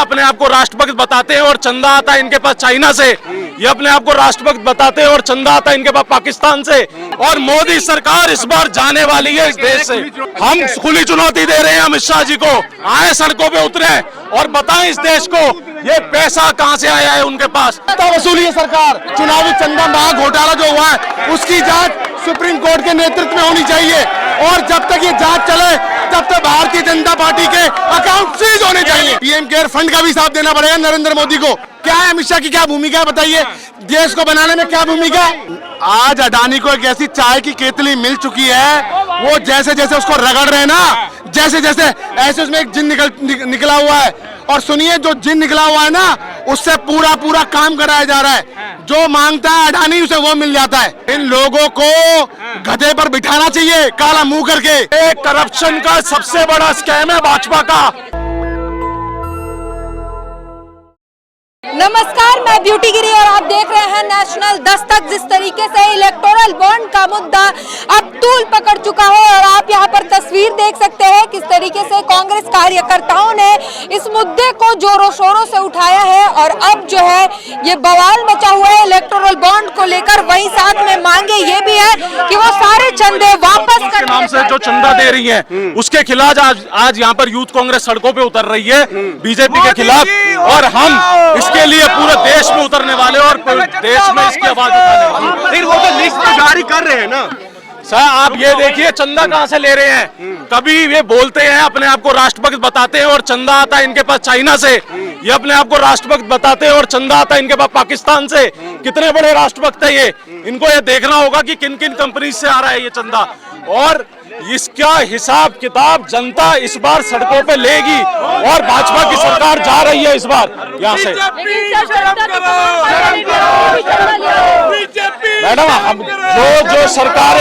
अपने आप को राष्ट्रभक्त बताते हैं और चंदा आता है इनके पास चाइना से। ये अपने आप को राष्ट्रभक्त बताते हैं और चंदा आता है इनके पास पाकिस्तान से। और मोदी सरकार इस बार जाने वाली है इस देश से। हम खुली चुनौती दे रहे हैं अमित शाह जी को, आए सड़कों पे उतरे और बताएं इस देश को ये पैसा कहां से आया है उनके पास। वसूली है सरकार, चुनावी चंदा महा घोटाला जो हुआ है उसकी जांच सुप्रीम कोर्ट के नेतृत्व में होनी चाहिए और जब तक ये जांच चले तब तक भारतीय जनता पार्टी के अकाउंट सीज होने चाहिए। पीएम केयर फंड का भी हिसाब देना पड़ेगा नरेंद्र मोदी को। क्या है अमित शाह की क्या भूमिका है बताइए, देश को बनाने में क्या भूमिका। आज अडानी को एक ऐसी चाय की केतली मिल चुकी है, वो जैसे जैसे उसको रगड़ रहे हैं ना, जैसे जैसे ऐसे उसमें एक जिन निकला हुआ है। और सुनिए, जो जिन निकला हुआ है ना उससे पूरा पूरा काम कराया जा रहा है। जो मांगता है अडानी उसे वो मिल जाता है। इन लोगों को गधे पर बिठाना चाहिए काला मुंह करके। एक करप्शन का सबसे बड़ा स्कैम है भाजपा का। नमस्कार, मैं ब्यूटी गिरी और आप देख रहे हैं नेशनल दस्तक। जिस तरीके से इलेक्टोरल बॉन्ड का मुद्दा अब तूल पकड़ चुका है और आप यहां पर तस्वीर देख सकते हैं किस तरीके से कांग्रेस कार्यकर्ताओं ने इस मुद्दे को जोरों शोरों से उठाया है और अब जो है ये बवाल मचा हुआ है इलेक्टोरल बॉन्ड को लेकर। वहीं साथ में मांगे ये भी है कि वो सारे चंदे वापस के नाम से जो चंदा दे रही है उसके खिलाफ आज यहाँ पर यूथ कांग्रेस सड़कों पे उतर रही है बीजेपी के खिलाफ। और हम इसके लिए पूरे देश में उतरने वाले और देश में इसकी आवाज उठाने वाले। फिर वो तो लिस्ट जारी कर रहे हैं ना सर, आप ये देखिए चंदा कहां से ले रहे हैं। कभी ये बोलते हैं अपने आप को राष्ट्रभक्त बताते हैं और चंदा आता है इनके पास चाइना से। ये अपने आप को राष्ट्रभक्त बताते हैं और चंदा आता है इनके पास पाकिस्तान से। कितने बड़े राष्ट्रभक्त है ये, इनको ये देखना होगा कि किन किन कंपनी से आ रहा है ये चंदा। और इसका हिसाब किताब जनता इस बार सड़कों पे लेगी और भाजपा की सरकार जा रही है इस बार यहाँ से। मैडम, हम जो सरकार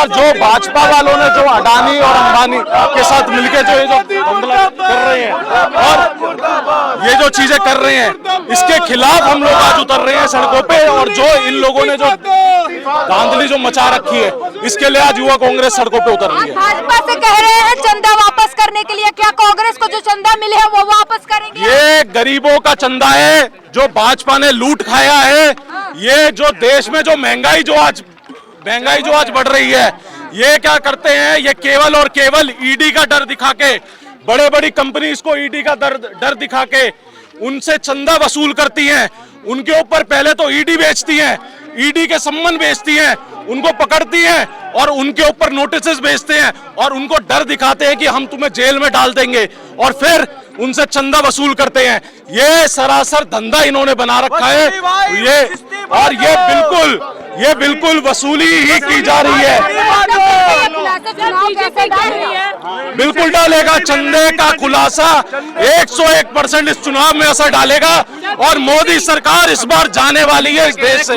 जो भाजपा वालों ने जो अडानी और अंबानी के साथ मिलकर जो ये जो हमला कर रहे हैं और ये जो चीजें कर रहे हैं इसके खिलाफ हम लोग आज उतर रहे हैं सड़कों पे। और जो इन लोगों ने जो धांधली जो मचा रखी है इसके लिए आज युवा कांग्रेस सड़कों पे उतर रही है। भाजपा से कह रहे हैं चंदा वापस करने के लिए, क्या कांग्रेस को जो चंदा मिले है वो वापस करेंगे? ये गरीबों का चंदा है जो भाजपा ने लूट खाया है। ये जो देश में जो महंगाई जो आज बढ़ रही है, ये क्या करते हैं, ये केवल और केवल ईडी का डर दिखा के, बड़े बड़ी कंपनीज को ईडी का डर दिखा के उनसे चंदा वसूल करती हैं। उनके ऊपर पहले तो ईडी बेचती हैं, ईडी के सम्मन बेचती हैं, उनको पकड़ती हैं और उनके ऊपर नोटिस भेजते हैं और उनको डर दिखाते हैं कि हम तुम्हें जेल में डाल देंगे और फिर उनसे चंदा वसूल करते हैं। ये सरासर धंधा इन्होंने बना रखा है ये बिल्कुल वसूली ही की जा रही है। बिल्कुल डालेगा, चंदे का खुलासा 101% इस चुनाव में असर डालेगा और मोदी सरकार इस बार जाने वाली है इस देश से।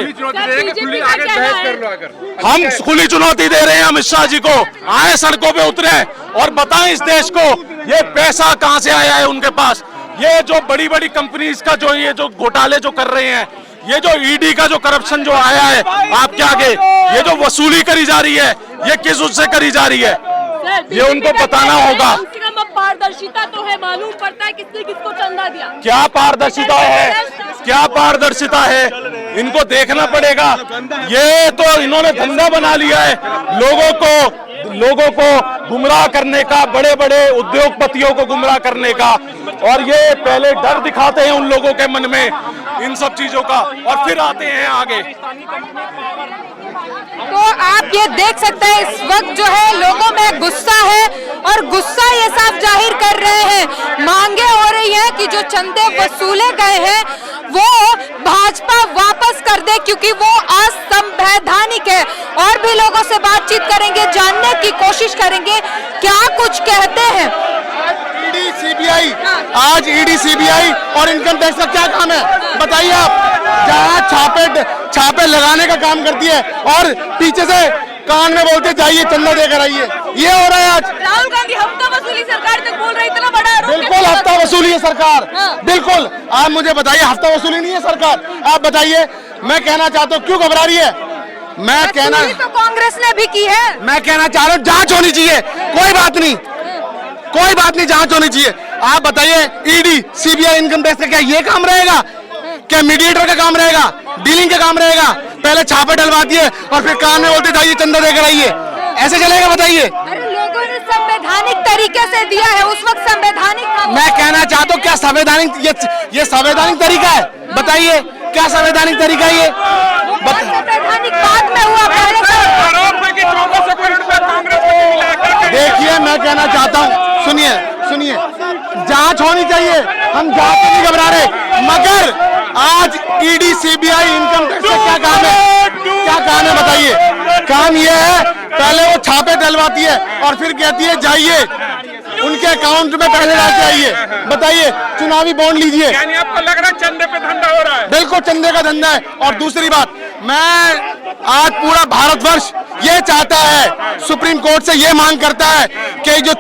हम खुली चुनौती दे रहे हैं अमित शाह जी को, आए सड़कों पे उतरे और बताएं इस देश को ये पैसा कहां से आया है उनके पास। ये जो बड़ी बड़ी कंपनीज का जो ये जो घोटाले जो कर रहे हैं, ये जो ईडी का जो करप्शन जो आया है आपके आगे, ये जो वसूली करी जा रही है ये किस उससे करी जा रही है ये उनको बताना होगा। पारदर्शिता तो है, मालूम पड़ता है किसने किसको चंदा दिया। क्या पारदर्शिता है, क्या पारदर्शिता है, इनको देखना पड़ेगा। ये तो इन्होंने धंधा बना लिया है लोगों को गुमराह करने का, बड़े बड़े उद्योगपतियों को गुमराह करने का। और ये पहले डर दिखाते हैं उन लोगों के मन में इन सब चीजों का और फिर आते हैं आगे। तो आप ये देख सकते हैं इस वक्त जो है लोगों में गुस्सा है और गुस्सा ये साफ जाहिर कर रहे हैं। मांगे हो रही है कि जो चंदे वसूले गए हैं वो भाजपा वापस कर दे क्योंकि वो असंवैधानिक है। और भी लोगों से बातचीत करेंगे, जानने की कोशिश करेंगे क्या कुछ कहते हैं। आज ईडी सीबीआई और इनकम टैक्स का क्या काम है बताइए आप। जहाँ छापे लगाने का काम करती है और पीछे से कान में बोलते जाइए चंदा देकर आइए, ये हो रहा है आज। राहुल गांधी हफ्ता वसूली सरकार तक बोल रही, इतना बड़ा आरोप। बिल्कुल हफ्ता वसूली है सरकार, बिल्कुल। आप मुझे बताइए हफ्ता वसूली नहीं है सरकार, आप बताइए। मैं कहना चाहता हूँ क्यों घबरा रही है। मैं कहना तो कांग्रेस ने भी की है। मैं कहना चाह रहा हूँ जांच होनी चाहिए, कोई बात नहीं जांच होनी चाहिए। आप बताइए, ईडी सीबीआई इनकम टैक्स का क्या ये काम रहेगा? क्या मीडिएटर का काम रहेगा? डीलिंग का काम रहेगा? पहले छापे डलवाती है और फिर कान में बोलते जाइए चंदा देकर आइए, ऐसे चलेगा? बताइए। अरे लोगों ने संवैधानिक तरीके से दिया है, उस वक्त संवैधानिक। मैं कहना चाहता हूँ क्या संवैधानिक ये संवैधानिक तरीका है? बताइए क्या संवैधानिक तरीका है ये? संवैधानिक बाद में हुआ, पहले देखिए मैं कहना चाहता हूँ, सुनिए, जांच होनी चाहिए, हम जांच से नहीं घबरा रहे, मगर आज ईडी सीबीआई इनकम टैक्स का क्या काम है? क्या काम है बताइए? काम ये है, पहले वो छापे डलवाती है और फिर कहती है जाइए उनके अकाउंट में पैसे डालते आइए। बताइए, चुनावी बॉन्ड लीजिए। यानी आपको लग रहा है चंदे पे धंधा हो रहा है? बिल्कुल चंदे का धंधा है। और दूसरी बात, मैं आज पूरा भारतवर्ष ये चाहता है, सुप्रीम कोर्ट से ये मांग करता है कि जो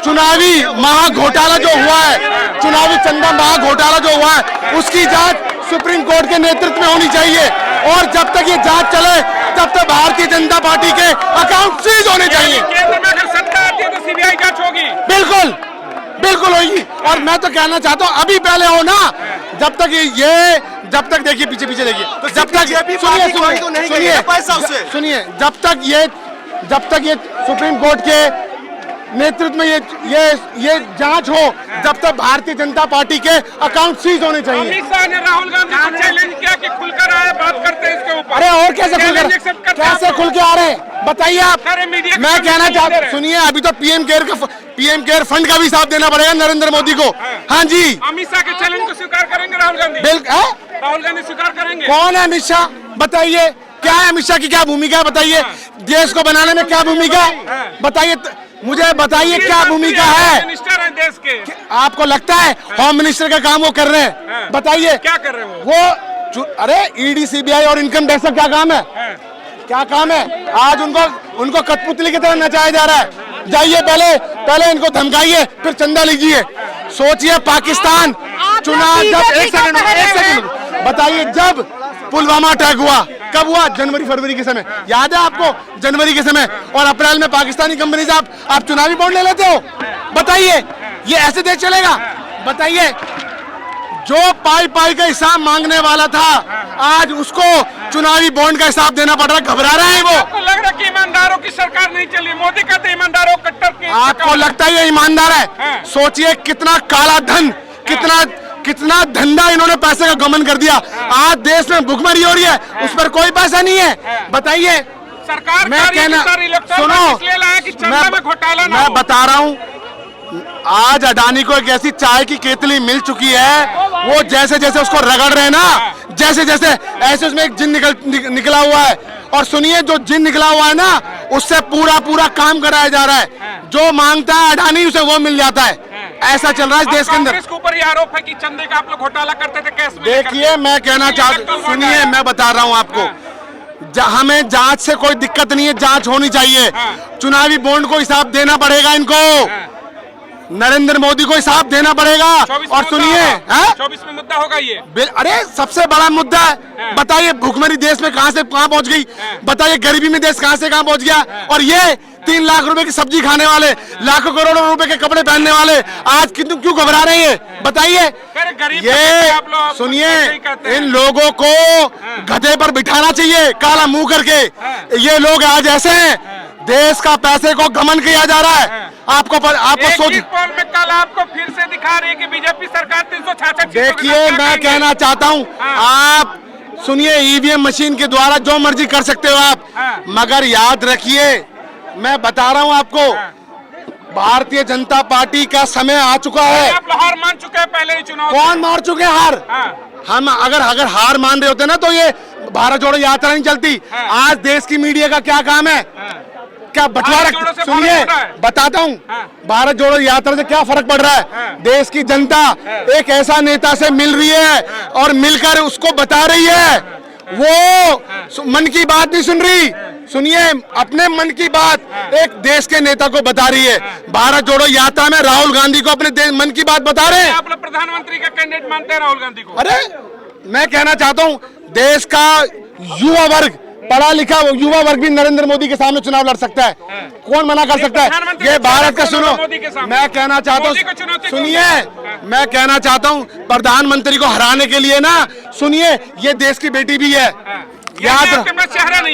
चुनावी महाघोटाला जो हुआ है, चुनावी चंदा महाघोटाला जो हुआ है, उसकी जांच सुप्रीम कोर्ट के नेतृत्व में होनी चाहिए। और जब तक ये जांच चले तब तक भारतीय जनता पार्टी के अकाउंट सीज होने चाहिए। केंद्र में अगर सत्ता आती है तो सीबीआई जांच होगी? बिल्कुल होगी। और मैं तो कहना चाहता हूँ अभी पहले हो ना, जब तक देखिए पीछे देखिए, तो जब तक सुनिए, जब तक ये सुप्रीम कोर्ट के नेतृत्व में ये जांच हो, जब तक भारतीय जनता पार्टी के अकाउंट सीज होने चाहिए। अमित शाह ने राहुल गांधी को चैलेंज किया कि खुलकर आए, बात करते हैं इसके ऊपर। अरे और कैसे खुल के आ रहे हैं बताइए आप? मैं कहना चाहता हूँ, सुनिए, अभी तो पीएम केयर फंड का भी हिसाब देना पड़ेगा नरेंद्र मोदी को। हाँ जी, अमित शाह के चैलेंज को स्वीकार करेंगे राहुल गांधी? राहुल गांधी स्वीकार करेंगे? कौन है अमित शाह? बताइए क्या है अमित शाह की, क्या भूमिका है? बताइए देश को बनाने में क्या भूमिका है? बताइए मुझे, बताइए क्या भूमिका है? मिनिस्टर है देश के। आपको लगता है होम मिनिस्टर का काम वो कर रहे हैं? बताइए क्या कर रहे हैं वो? अरे ईडी सीबीआई और इनकम टैक्स का क्या काम है? क्या काम है? आज उनको कठपुतली की तरह नचाया जा रहा है। जाइए पहले इनको धमकाइए, फिर चंदा लीजिए। सोचिए पाकिस्तान चुनाव जब एक सेकंड बताइए, जब पुलवामा अटैक हुआ, कब हुआ? जनवरी फरवरी के समय, याद है आपको? जनवरी के समय। और अप्रैल में पाकिस्तानी कंपनी से आप चुनावी बॉन्ड ले लेते हो? बताइए ये ऐसे देश चलेगा? बताइए, जो पाई का हिसाब मांगने वाला था, आज उसको चुनावी बॉन्ड का हिसाब देना पड़ रहा है। घबरा रहे हैं वो। आपको लग रहा है कि ईमानदारों की सरकार नहीं चली? मोदी कहते ईमानदारों कट्टर की। आपको लगता है ये ईमानदार है? सोचिए कितना काला धन, कितना धंधा इन्होंने पैसे का गमन कर दिया। आज देश में भुखमरी हो रही है, उस पर कोई पैसा नहीं है। बताइए सरकार, मैं कहना घोटाला मैं बता रहा हूँ, आज अडानी को एक ऐसी चाय की केतली मिल चुकी है, वो जैसे उसको रगड़ रहे हैं ना, जैसे ऐसे उसमें एक जिन निकला हुआ है। और सुनिए, जो जिन निकला हुआ है ना, उससे पूरा काम कराया जा रहा है। जो मांगता है अडानी, उसे वो मिल जाता है। ऐसा चल रहा है देश के अंदर। कांग्रेस के ऊपर ये आरोप है कि चंदे का आप लोग घोटाला करते थे केस में। देखिए मैं कहना चाहता हूँ, सुनिए मैं बता रहा हूँ आपको, हमें जांच से कोई दिक्कत नहीं है, जांच होनी चाहिए। चुनावी बॉन्ड को हिसाब देना पड़ेगा इनको, नरेंद्र मोदी को हिसाब देना पड़ेगा। और सुनिए, 24 में मुद्दा होगा ये। अरे सबसे बड़ा मुद्दा है। बताइए भुखमरी देश में कहां से कहां पहुंच गई? बताइए गरीबी में देश कहां से कहां पहुंच गया? और ये 3 लाख रुपए की सब्जी खाने वाले, लाखों करोड़ों रुपए के कपड़े पहनने वाले आज क्यों घबरा रहे हैं? बताइए। ये सुनिए, इन लोगों को गधे पर बिठाना चाहिए काला मुंह करके। ये लोग आज ऐसे हैं, देश का पैसे को गमन किया जा रहा है। आपको सोच में कल आपको फिर से दिखा रही है कि बीजेपी सरकार 366। देखिए मैं कहना चाहता हूं, आप सुनिए, ईवीएम मशीन के द्वारा जो मर्जी कर सकते हो आप, मगर याद रखिए, मैं बता रहा हूं आपको, भारतीय जनता पार्टी का समय आ चुका है। आप हार मान चुके हैं पहले ही चुनाव। कौन मार चुके हैं हार? हम अगर हार मान रहे होते ना, तो ये भारत जोड़ो यात्रा नहीं चलती। आज देश की मीडिया का क्या काम है? क्या बंटवारा? सुनिए बताता हूँ, भारत जोड़ो यात्रा से क्या फर्क पड़ रहा है? देश की जनता एक ऐसा नेता से मिल रही है और मिलकर उसको बता रही है, वो मन की बात नहीं सुन रही। सुनिए, अपने मन की बात एक देश के नेता को बता रही है। भारत जोड़ो यात्रा में राहुल गांधी को अपने मन की बात बता रहे हैं। आप लोग प्रधानमंत्री का कैंडिडेट मानते हैं राहुल गांधी को? अरे मैं कहना चाहता हूँ, देश का युवा वर्ग पढ़ा लिखा युवा वर्ग भी नरेंद्र मोदी के सामने चुनाव लड़ सकता है। कौन मना कर सकता है? ये भारत का सुनो, मैं कहना चाहता हूँ, सुनिए, मैं कहना चाहता हूँ प्रधानमंत्री को हराने के लिए ना, सुनिए, ये देश की बेटी भी है, याद,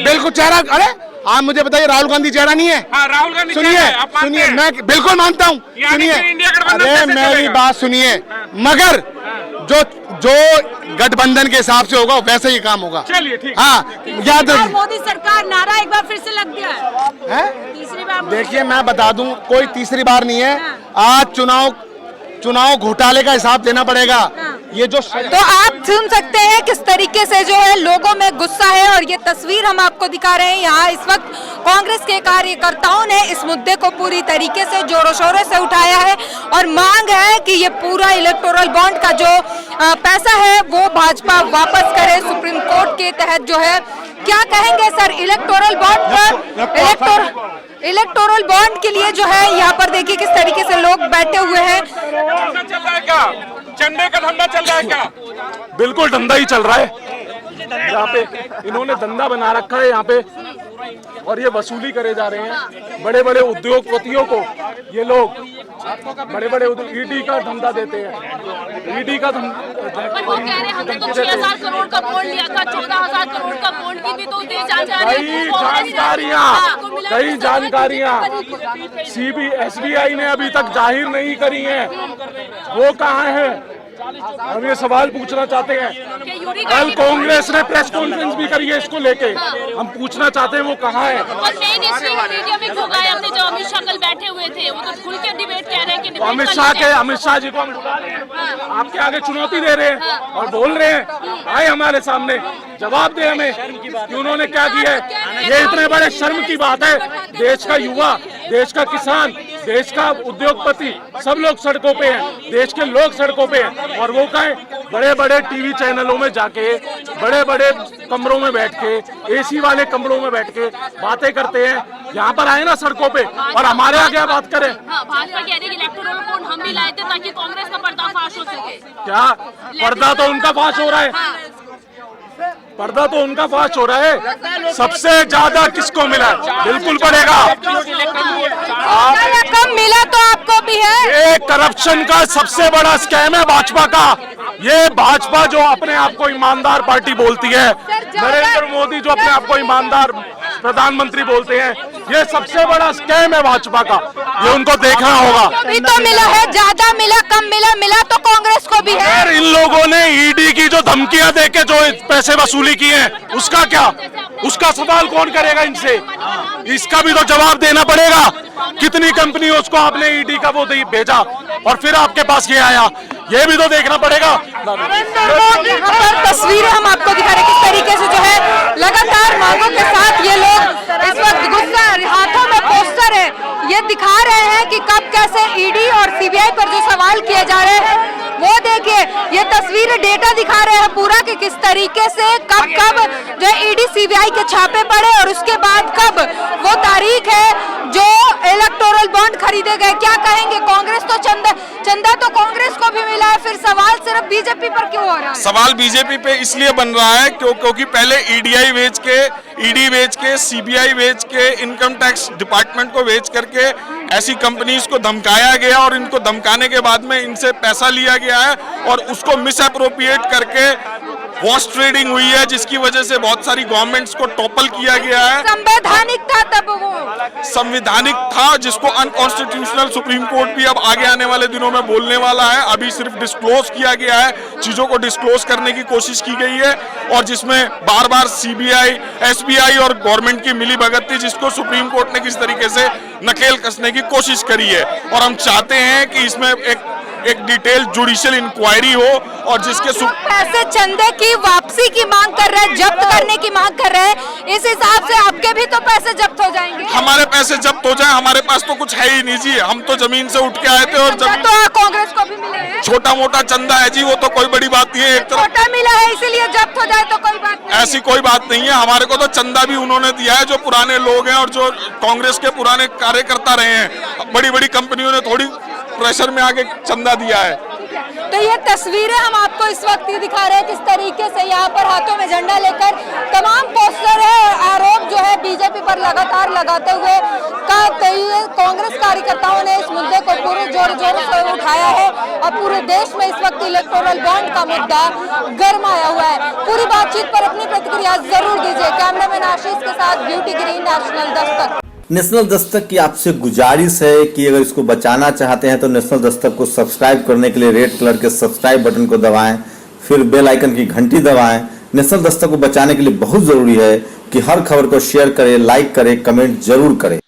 बिल्कुल चेहरा। अरे आप मुझे बताइए, राहुल गांधी चेहरा नहीं है? राहुल गांधी सुनिए सुनिए, मैं बिल्कुल मानता हूँ, सुनिए, अरे मेरी बात सुनिए, मगर जो गठबंधन के हिसाब से होगा वैसे ही काम होगा। चलिए ठीक, हाँ याद रखिए। मोदी सरकार नारा एक बार फिर से लग गया है, तीसरी बार। देखिए मैं बता दूं, कोई तीसरी बार नहीं है। आज चुनाव घोटाले का हिसाब देना पड़ेगा। ये जो तो आप सुन सकते हैं किस तरीके से जो है लोगों में गुस्सा है, और ये तस्वीर हम आपको दिखा रहे हैं। यहाँ इस वक्त कांग्रेस के कार्यकर्ताओं ने इस मुद्दे को पूरी तरीके से जोरों शोरों से उठाया है और मांग है कि ये पूरा इलेक्टोरल बॉन्ड का जो पैसा है वो भाजपा वापस करे सुप्रीम कोर्ट के तहत। जो है क्या कहेंगे सर इलेक्टोरल बॉन्ड पर? इलेक्टोरल बॉन्ड के लिए जो है यहाँ पर देखिए किस तरीके से लोग बैठे हुए हैं। धंधा चल रहा है क्या? चंदे का धंधा चल रहा है क्या? बिल्कुल धंधा ही चल रहा है। यहाँ पे इन्होंने धंधा बना रखा है यहाँ पे, और ये वसूली करे जा रहे हैं बड़े बड़े उद्योगपतियों को। ये लोग बड़े बड़े ईडी का धंधा देते हैं, ईडी का वो कह रहे हैं हमने तो 6,000 करोड़ का बॉन्ड लिया था, 14,000 करोड़ का बॉन्ड की भी तो कई जानकारियां SBI ने अभी तक जाहिर नहीं करी हैं। वो कहाँ है? हम ये सवाल पूछना चाहते हैं। कल कांग्रेस ने प्रेस कॉन्फ्रेंस भी करी है इसको लेके, हम पूछना चाहते हैं वो कहाँ है। और मेन इश्यू मीडिया में क्यों गायब थे? जो अमित शाह कल बैठे हुए थे वो तो खुल के डिबेट कह रहे हैं कि अमित शाह जी को हम बुला रहे हैं, आपके आगे चुनौती दे रहे हैं और बोल रहे हैं आए हमारे सामने जवाब दे हमें कि उन्होंने क्या किया है। ये इतने बड़े शर्म की बात है, देश का युवा, देश का किसान, देश का उद्योगपति सब लोग सड़कों पे हैं, देश के लोग सड़कों पे हैं, और वो कहें बड़े बड़े टीवी चैनलों में जाके बड़े बड़े कमरों में बैठ के AC वाले कमरों में बैठ के बातें करते हैं। यहाँ पर आए ना सड़कों पे और हमारे आगे बात करें। भाजपा कह रही है कि इलेक्टोरल बॉन्ड हम भी लाए थे ताकि कांग्रेस का पर्दाफाश हो सके। क्या पर्दा तो उनका फाश हो रहा है, पर्दा तो उनका फाश हो रहा है। सबसे ज्यादा किसको मिला? बिल्कुल पड़ेगा, रकम मिला तो आपको भी है। ये करप्शन का सबसे बड़ा स्कैम है भाजपा का। ये भाजपा जो अपने आप को ईमानदार पार्टी बोलती है, नरेंद्र मोदी जो अपने आप को ईमानदार प्रधानमंत्री बोलते हैं, ये सबसे बड़ा स्कैम है भाजपा का। ये उनको देखना होगा। अभी तो मिला है, ज्यादा मिला कम मिला तो कांग्रेस को भी है। यार इन लोगों ने ईडी की जो धमकियां देके जो पैसे वसूली की हैं, उसका क्या? उसका सवाल कौन करेगा इनसे? इसका भी तो जवाब देना पड़ेगा। कितनी कंपनियों को आपने ईडी का वो भेजा और फिर आपके पास ये आया, ये भी तो देखना पड़ेगा। तस्वीरें हम आपको दिखा रहे हैं किस तरीके से जो है लगातार मांगों के साथ ये लोग इस वक्त गुस्सा, हाथों में पोस्टर है, ये दिखा रहे हैं कि कब कैसे ईडी और CBI पर जो सवाल किए जा रहे हैं वो देखिए। ये तस्वीरें डेटा दिखा रहे हैं पूरा कि किस तरीके से कब जो ईडी CBI के छापे पड़े और उसके बाद कब वो तारीख है जो इलेक्टोरल बॉन्ड खरीदे गए। क्या कहेंगे? कांग्रेस तो चंदा तो कांग्रेस को भी मिला है, फिर सवाल सिर्फ बीजेपी पर क्यों हो रहा है? सवाल बीजेपी पे इसलिए बन रहा है क्योंकि पहले ईडी बेच के CBI बेच के इनकम टैक्स डिपार्टमेंट को बेच करके ऐसी कंपनीज को धमकाया गया और इनको धमकाने के बाद में इनसे पैसा लिया गया है और उसको मिस अप्रोप्रिएट करके वॉश ट्रेडिंग हुई है, जिसकी वजह से बहुत सारी गवर्नमेंट्स को टॉपल किया गया है। संवैधानिक था तब वो संविधानिक था जिसको अनकॉन्स्टिट्यूशनल सुप्रीम कोर्ट भी अब आगे आने वाले दिनों में बोलने वाला है। अभी सिर्फ डिस्क्लोज किया गया है, चीजों को डिस्क्लोज करने की कोशिश की गई है और जिसमें बार बार CBI, SBI और गवर्नमेंट की मिली भगत थी, जिसको सुप्रीम कोर्ट ने किस तरीके से नकेल कसने की कोशिश करी है। और हम चाहते हैं कि इसमें एक डिटेल जुडिशियल इंक्वायरी हो और जिसके पैसे चंदे की वापसी की मांग कर रहे हैं, जब्त करने की मांग कर रहे हैं, इस हिसाब से आपके भी तो पैसे जब्त हो जाएंगे। हमारे पैसे जब्त हो जाए, हमारे पास तो कुछ है ही नहीं जी, हम तो जमीन से उठ के आए थे और जमीन तो कांग्रेस को भी मिले हैं। छोटा मोटा चंदा है जी, वो तो कोई बड़ी बात नहीं है। एक छोटा मिला है इसीलिए जब्त हो जाए तो कोई बात नहीं। ऐसी कोई बात नहीं है, हमारे को तो चंदा भी उन्होंने दिया है जो पुराने लोग हैं और जो कांग्रेस के पुराने कार्यकर्ता रहे हैं। बड़ी बड़ी कंपनियों ने थोड़ी प्रेशर में आके चंदा दिया है। तो ये तस्वीरें हम आपको इस वक्त ही दिखा रहे हैं किस तरीके से यहाँ पर हाथों में झंडा लेकर तमाम पोस्टर है, आरोप जो है बीजेपी पर लगातार लगाते हुए कांग्रेस कार्यकर्ताओं ने इस मुद्दे को पूरे जोर से उठाया है और पूरे देश में इस वक्त इलेक्टोरल बॉन्ड का मुद्दा गरमाया हुआ है। पूरी बातचीत पर अपनी प्रतिक्रिया जरूर दीजिए। कैमरामैन आशीष के साथ beauty green, national Dastak. National Dastak की आपसे गुजारिश है कि अगर इसको बचाना चाहते हैं तो नेशनल दस्तक को सब्सक्राइब करने के लिए रेड कलर के सब्सक्राइब बटन को दबाएं, फिर बेल आइकन की घंटी दबाएं। नेशनल दस्तक को बचाने के लिए बहुत जरूरी है कि हर खबर को शेयर करें, लाइक करें, कमेंट जरूर करें।